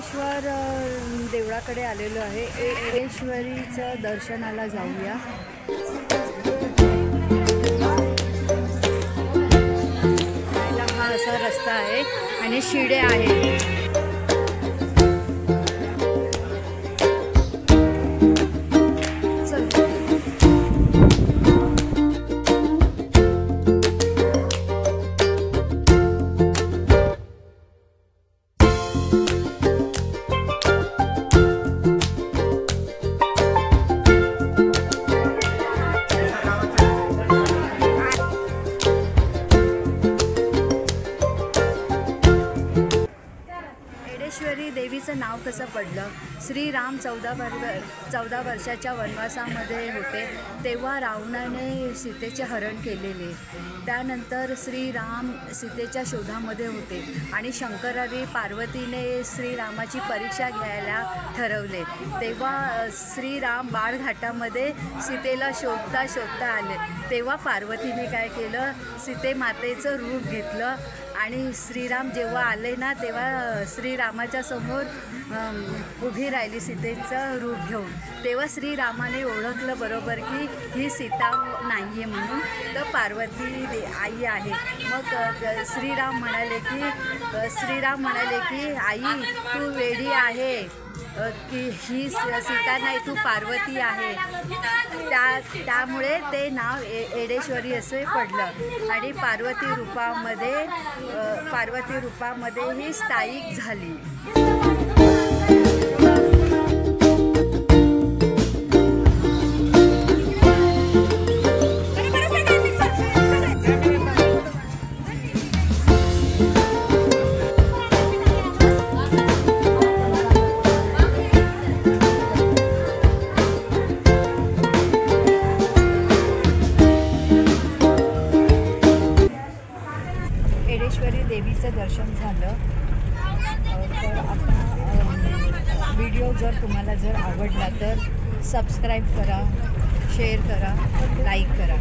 एडेश्वर देवळाकडे आलेलो आहे। एडेश्वरीचं दर्शनाला जाऊया। हा असा रस्ता आहे आणि शिडे आहेत। एडेश्वरी देवीचं नाव कसं पडलं? श्रीराम 14 वर्षाच्या वनवासामध्ये होते, तेव्हा रावणाने सीतेचे हरण केलेले। त्यानंतर श्रीराम सीतेच्या शोधामध्ये होते आणि शंकराने पार्वतीने श्रीरामाची परीक्षा घ्यायला ठरवले। तेव्हा श्रीराम बाळघाटामध्ये सीतेला शोधता आले। तेव्हा पार्वतीने काय केलं, सीते मातेचं रूप घेतलं आणि श्रीराम जेव्हा आले ना, तेव्हा श्रीरामाच्या समोर उभी राहिली सीतेचं रूप घेऊन। तेव्हा श्रीरामाने ओळखलं बरोबर की ही सीता नाही आहे म्हणून, तर पार्वती आई आहे। मग श्रीराम म्हणाले की आई तू वेडी आहे की ही सीता नाही, तू पार्वती आहे। त्यामुळे ते नाव एडेश्वरी असे पडलं आणि पार्वती रूपामध्ये ही स्थायिक झाली। एडेश्वरी देवीचं दर्शन झालं। तर आता व्हिडिओ जर तुम्हाला आवडला तर सबस्क्राईब करा, शेअर करा, लाईक करा।